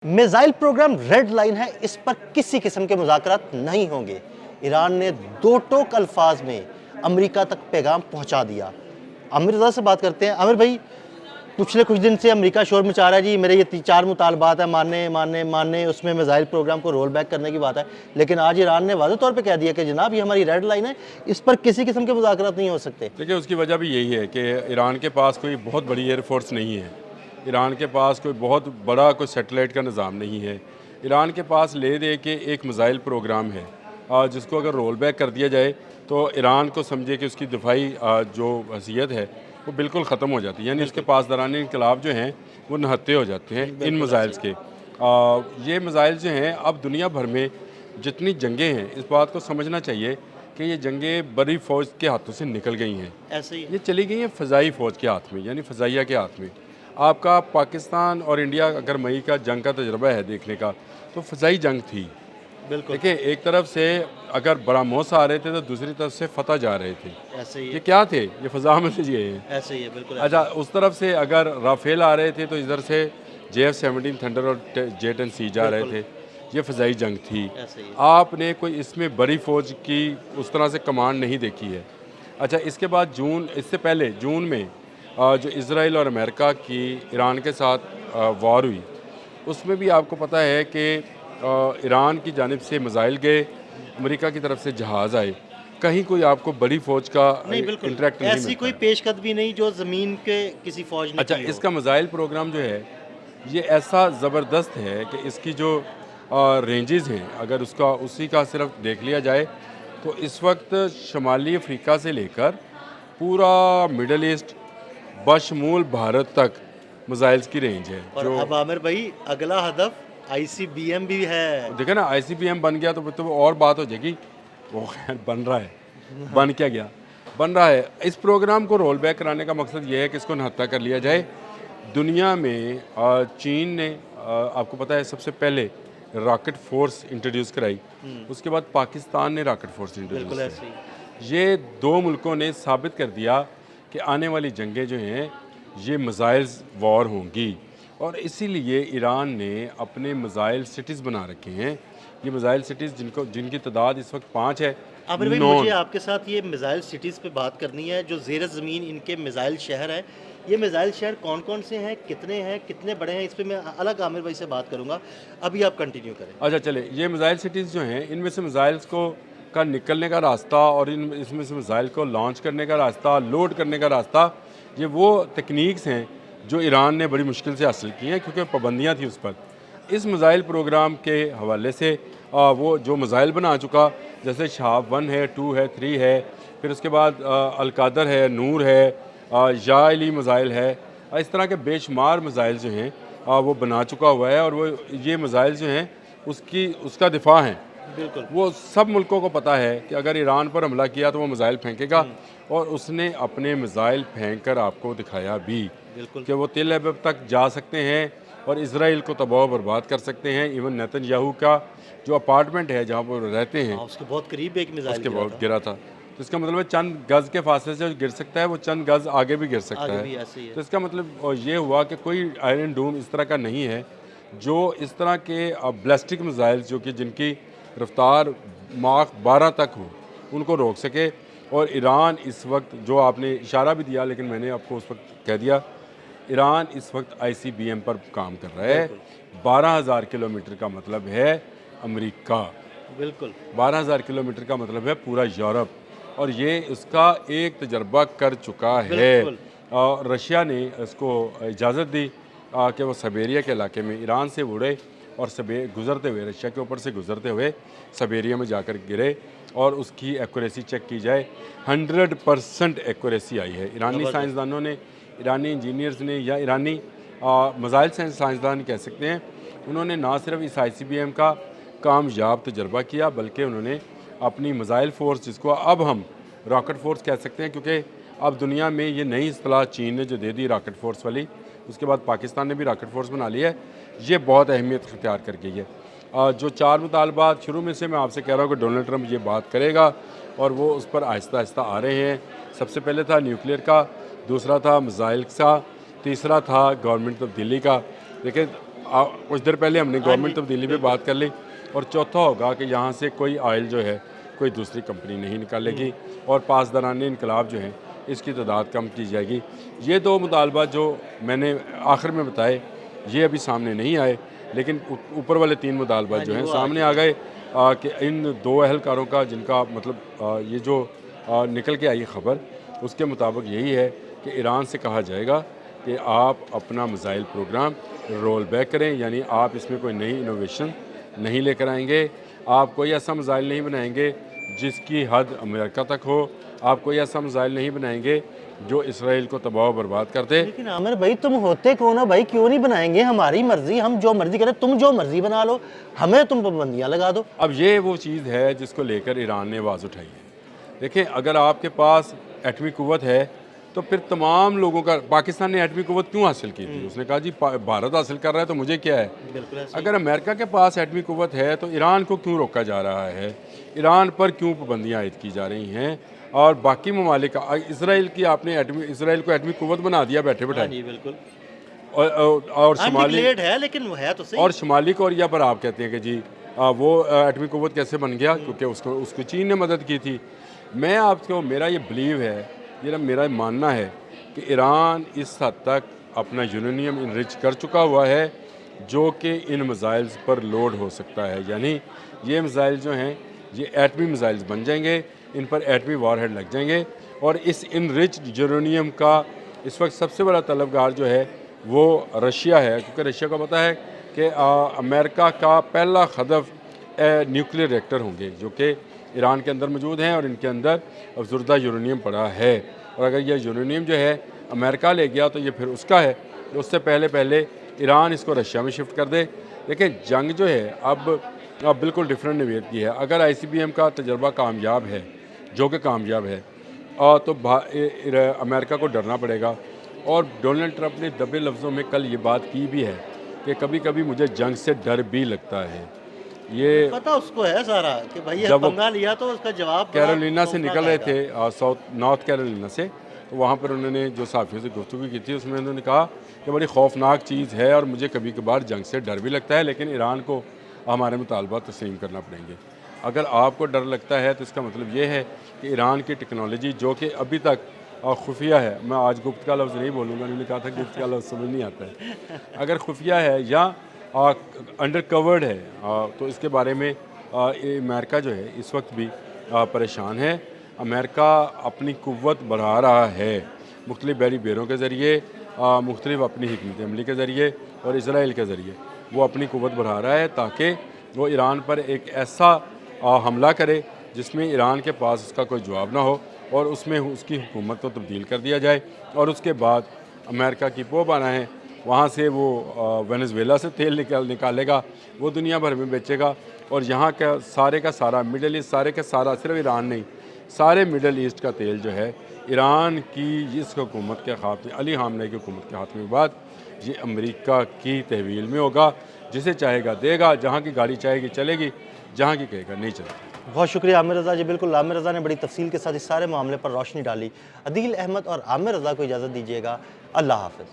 Missile programme red line ہے، اس پر کسی قسم کے مذاکرات نہیں ہوں گے۔ ایران نے دو ٹوک الفاظ میں امریکہ تک پیغام پہنچا دیا۔ عامر رضا سے بات کرتے ہیں۔ عامر بھائی، پچھلے کچھ دن سے امریکہ شور مچا رہا ہے جی میرے یہ 4 مطالبات ہیں، ماننے، اس میں میزائل پروگرام کو رول بیک کرنے کی بات ہے، لیکن آج ایران نے واضح طور پہ کہہ دیا کہ جناب یہ ہماری ریڈ لائن ہے، اس پر کسی قسم کے مذاکرات نہیں ہو سکتے۔ دیکھیں، اس کی وجہ بھی یہی ہے کہ ایران کے پاس کوئی بہت بڑی ایئر فورس نہیں ہے، ایران کے پاس کوئی بہت بڑا کوئی سیٹلائٹ کا نظام نہیں ہے۔ ایران کے پاس لے دے کے ایک میزائل پروگرام ہے جس کو اگر رول بیک کر دیا جائے تو ایران کو سمجھے کہ اس کی دفاعی جو حیثیت ہے وہ بالکل ختم ہو جاتی ہے، یعنی اس کے پاسداران انقلاب جو ہیں وہ نہتے ہو جاتے ہیں ان میزائلز کے۔ یہ میزائل جو ہیں اب دنیا بھر میں جتنی جنگیں ہیں، اس بات کو سمجھنا چاہیے کہ یہ جنگیں بڑی فوج کے ہاتھوں سے نکل گئی ہیں، ایسے ہی یہ چلی گئی ہیں فضائی فوج کے ہاتھ میں، یعنی فضائیہ کے ہاتھ میں۔ آپ کا پاکستان اور انڈیا اگر مئی کا جنگ کا تجربہ ہے دیکھنے کا تو فضائی جنگ تھی۔ بالکل دیکھیں، ایک طرف سے اگر براموس آ رہے تھے تو دوسری طرف سے فتح جا رہے تھے۔ ایسے ہی یہ کیا تھے؟ یہ فضا میں سے گئے ہیں۔ ایسے ہی ہے، بالکل اچھا، اس طرف سے اگر رافیل آ رہے تھے تو ادھر سے JF-17 تھنڈر اور J-10C جا رہے تھے۔ یہ فضائی جنگ تھی۔ ایسے ہی آپ نے کوئی اس میں بڑی فوج کی اس طرح سے کمانڈ نہیں دیکھی ہے۔ اچھا، اس کے بعد اس سے پہلے جون میں جو اسرائیل اور امریکہ کی ایران کے ساتھ وار ہوئی، اس میں بھی آپ کو پتہ ہے کہ ایران کی جانب سے میزائل گئے، امریکہ کی طرف سے جہاز آئے، کہیں کوئی آپ کو بڑی فوج کا نہیں، بالکل انٹریکٹ نہیں ایسی ملتا کوئی ہے۔ پیش قدمی نہیں جو زمین کے کسی فوج نے اچھا، کی ہو۔ اس کا میزائل پروگرام جو ہے یہ ایسا زبردست ہے کہ اس کی جو رینجز ہیں، اگر اسی کا صرف دیکھ لیا جائے تو اس وقت شمالی افریقہ سے لے کر پورا مڈل ایسٹ بشمول بھارت تک میزائلز کی رینج ہے۔ اور اب عامر بھائی اگلا ہدف ICBM بھی ہے۔ دیکھیں نا، ICBM بن گیا تو اور بات ہو جائے گی۔ وہ خیر بن رہا ہے، بن کیا گیا، بن رہا ہے۔ اس پروگرام کو رول بیک کرانے کا مقصد یہ ہے کہ اس کو نہتا کر لیا جائے۔ دنیا میں چین نے آپ کو پتہ ہے سب سے پہلے راکٹ فورس انٹروڈیوس کرائی، اس کے بعد پاکستان نے راکٹ فورس انٹروڈیوس بالکل ایسے ہی کرائی۔ یہ دو ملکوں نے ثابت کر دیا کہ آنے والی جنگیں جو ہیں یہ میزائلز وار ہوں گی، اور اسی لیے ایران نے اپنے میزائل سٹیز بنا رکھے ہیں۔ یہ میزائل سٹیز جن کی تعداد اس وقت 5 ہے۔ عامر بھائی، مجھے آپ کے ساتھ یہ میزائل سٹیز پہ بات کرنی ہے جو زیر زمین ان کے میزائل شہر ہیں۔ یہ میزائل شہر کون کون سے ہیں، کتنے بڑے ہیں، اس پہ میں الگ عامر بھائی سے بات کروں گا، ابھی آپ کنٹینیو کریں۔ اچھا چلے، یہ میزائل سٹیز جو ہیں ان میں سے میزائلز کا نکلنے کا راستہ اور اس میں سے میزائل کو لانچ کرنے کا راستہ، لوڈ کرنے کا راستہ، یہ وہ تکنیکس ہیں جو ایران نے بڑی مشکل سے حاصل کی ہیں کیونکہ پابندیاں تھیں اس پر۔ اس میزائل پروگرام کے حوالے سے وہ جو میزائل بنا چکا، جیسے شہاب 1 ہے، 2 ہے، 3 ہے، پھر اس کے بعد القادر ہے، نور ہے، یا علی میزائل ہے، اس طرح کے بے شمار میزائل جو ہیں وہ بنا چکا ہوا ہے، اور وہ یہ میزائل جو ہیں اس کا دفاع ہیں۔ بالکل وہ سب ملکوں کو پتہ ہے کہ اگر ایران پر حملہ کیا تو وہ میزائل پھینکے گا، اور اس نے اپنے میزائل پھینک کر آپ کو دکھایا بھی بالکل کہ وہ تل ابیب تک جا سکتے ہیں اور اسرائیل کو تباہ و برباد کر سکتے ہیں۔ ایون نیتن یاہو کا جو اپارٹمنٹ ہے جہاں پر رہتے ہیں، اس کے بہت قریب ایک اس میزائل کے بہت گرا تھا، تو اس کا مطلب ہے چند گز کے فاصلے سے گر سکتا ہے، وہ چند گز آگے بھی گر سکتا آگے ہے۔ بھی ایسے ہی ہے۔ تو اس کا مطلب یہ ہوا کہ کوئی آئرن ڈوم اس طرح کا نہیں ہے جو اس طرح کے بلسٹک میزائل جو کہ جن کی رفتار ماخ 12 تک ہو ان کو روک سکے۔ اور ایران اس وقت، جو آپ نے اشارہ بھی دیا لیکن میں نے آپ کو اس وقت کہہ دیا، ایران اس وقت ICBM پر کام کر رہا ہے۔ 12,000 کلومیٹر کا مطلب ہے امریکہ، بالکل 12,000 کلومیٹر کا مطلب ہے پورا یورپ، اور یہ اس کا ایک تجربہ کر چکا ہے۔ رشیا نے اس کو اجازت دی کہ وہ سائبیریا کے علاقے میں ایران سے اڑے اور گزرتے ہوئے رشیا کے اوپر سے گزرتے ہوئے سائبیریا میں جا کر گرے، اور اس کی ایکوریسی چیک کی جائے 100% ایکوریسی آئی ہے۔ ایرانی سائنسدانوں نے، ایرانی انجینئرز نے، یا ایرانی میزائل سائنسدان کہہ سکتے ہیں، انہوں نے نہ صرف اس ICBM کا کامیاب تجربہ کیا بلکہ انہوں نے اپنی میزائل فورس، جس کو اب ہم راکٹ فورس کہہ سکتے ہیں کیونکہ اب دنیا میں یہ نئی اصطلاح چین نے جو دے دی راکٹ فورس والی، اس کے بعد پاکستان نے بھی راکٹ فورس بنا لی ہے، یہ بہت اہمیت اختیار کر گئی ہے۔ جو 4 مطالبات شروع میں سے میں آپ سے کہہ رہا ہوں کہ ڈونلڈ ٹرمپ یہ بات کرے گا، اور وہ اس پر آہستہ آہستہ آ رہے ہیں۔ سب سے پہلے تھا نیوکلیئر کا، دوسرا تھا میزائل کا، تیسرا تھا گورنمنٹ تبدیلی کا۔ لیکن کچھ دیر پہلے ہم نے گورنمنٹ تبدیلی پہ بات کر لی، اور چوتھا ہوگا کہ یہاں سے کوئی آئل جو ہے کوئی دوسری کمپنی نہیں نکالے گی، اور پاسداران انقلاب جو ہیں اس کی تعداد کم کی جائے گی۔ یہ دو مطالبات جو میں نے آخر میں بتائے یہ ابھی سامنے نہیں آئے، لیکن اوپر والے 3 مطالبات جو ہیں سامنے آ گئے کہ ان 2 اہلکاروں کا جن کا مطلب یہ جو نکل کے آئی خبر اس کے مطابق یہی ہے کہ ایران سے کہا جائے گا کہ آپ اپنا میزائل پروگرام رول بیک کریں، یعنی آپ اس میں کوئی نئی انوویشن نہیں لے کر آئیں گے، آپ کوئی ایسا میزائل نہیں بنائیں گے جس کی حد امریکہ تک ہو، آپ کوئی ایسا میزائل نہیں بنائیں گے جو اسرائیل کو تباہ و برباد کر دے۔ لیکن عامر بھائی تم ہوتے کون ہو بھائی، کیوں نہیں بنائیں گے؟ ہماری مرضی، ہم جو مرضی کریں، تم جو مرضی بنا لو، ہمیں تم پابندیاں لگا دو۔ اب یہ وہ چیز ہے جس کو لے کر ایران نے آواز اٹھائی ہے۔ دیکھیں اگر آپ کے پاس ایٹمی قوت ہے تو پھر تمام لوگوں کا، پاکستان نے ایٹمی قوت کیوں حاصل کی تھی؟ اس نے کہا جی بھارت حاصل کر رہا ہے تو مجھے کیا ہے؟ بالکل ایسے اگر امریکہ کے پاس ایٹمی قوت ہے تو ایران کو کیوں روکا جا رہا ہے؟ ایران پر کیوں پابندیاں عائد کی جا رہی ہیں؟ اور باقی ممالک اسرائیل کی آپ نے اسرائیل کو ایٹمی قوت بنا دیا بیٹھے ہاں بیٹھائے، جی بالکل، اور شمالی ڈکلیئرڈ ہے لیکن وہ ہے تو صحیح۔ اور شمالی کوریا پر آپ کہتے ہیں کہ جی وہ ایٹمی قوت کیسے بن گیا؟ کیونکہ اس کو چین نے مدد کی تھی۔ میں آپ کو، میرا یہ بلیو ہے، یہ میرا ماننا ہے کہ ایران اس حد تک اپنا یورینیم انرچ کر چکا ہوا ہے جو کہ ان میزائلز پر لوڈ ہو سکتا ہے، یعنی یہ میزائل جو ہیں یہ ایٹمی میزائلز بن جائیں گے، ان پر ایٹمی وار ہیڈ لگ جائیں گے، اور اس انرچ یورینیم کا اس وقت سب سے بڑا طلبگار جو ہے وہ رشیا ہے، کیونکہ رشیا کو پتہ ہے کہ امریکہ کا پہلا ہدف نیوکلیئر ریکٹر ہوں گے جو کہ ایران کے اندر موجود ہیں، اور ان کے اندر افزودہ یورینیم پڑا ہے، اور اگر یہ یورینیم جو ہے امریکہ لے گیا تو یہ پھر اس کا ہے، اس سے پہلے ایران اس کو رشیا میں شفٹ کر دے۔ دیکھیں جنگ جو ہے اب بالکل ڈیفرنٹ نوعیت کی ہے۔ اگر آئی سی بی ایم کا تجربہ کامیاب ہے، جو کہ کامیاب ہے، تو امریکہ کو ڈرنا پڑے گا، اور ڈونلڈ ٹرمپ نے دبے لفظوں میں کل یہ بات کی بھی ہے کہ کبھی کبھی مجھے جنگ سے ڈر بھی لگتا ہے۔ یہ پتہ اس کو ہے سارا کہ بھائی یہ جب وہ پنگا لیا تو اس کا جواب بڑا کیرولینا سے خوفناک نکل رہے آئے گا۔ تھے، نارتھ کیرولینا سے، تو وہاں پر انہوں نے جو صحافیوں سے گفتگو کی تھی اس میں انہوں نے کہا کہ بڑی خوفناک چیز ہے اور مجھے کبھی کبھار جنگ سے ڈر بھی لگتا ہے، لیکن ایران کو ہمارے مطالبات تسلیم کرنا پڑیں گے۔ اگر آپ کو ڈر لگتا ہے تو اس کا مطلب یہ ہے کہ ایران کی ٹیکنالوجی جو کہ ابھی تک خفیہ ہے، میں آج گپت کا لفظ نہیں بولوں گا، انہوں نے کہا تھا گپت کا لفظ سمجھ نہیں آتا ہے، اگر خفیہ ہے یا انڈر کورڈ ہے تو اس کے بارے میں امریکہ جو ہے اس وقت بھی پریشان ہے۔ امریکہ اپنی قوت بڑھا رہا ہے مختلف بحری بیروں کے ذریعے، مختلف اپنی حکمت عملی کے ذریعے اور اسرائیل کے ذریعے وہ اپنی قوت بڑھا رہا ہے تاکہ وہ ایران پر ایک ایسا حملہ کرے جس میں ایران کے پاس اس کا کوئی جواب نہ ہو، اور اس میں اس کی حکومت کو تبدیل کر دیا جائے، اور اس کے بعد امریکہ کی پو بانا ہے، وہاں سے وہ وینزویلا سے تیل نکالے گا، وہ دنیا بھر میں بیچے گا، اور یہاں کا سارا مڈل ایسٹ، سارے کا سارا، صرف ایران نہیں، سارے مڈل ایسٹ کا تیل جو ہے ایران کی اس حکومت کے خاتمے، علی خامنہ کی حکومت کے خاتمے کے بعد یہ امریکہ کی تحویل میں ہوگا، جسے چاہے گا دے گا، جہاں کی گاڑی چاہے گی چلے گی، جہاں کی کہے گا نہیں چلے گی۔ بہت شکریہ عامر رضا جی، بالکل عامر رضا نے بڑی تفصیل کے ساتھ اس سارے معاملے پر روشنی ڈالی۔ عدیل احمد اور عامر رضا کو اجازت دیجیے گا، اللہ حافظ۔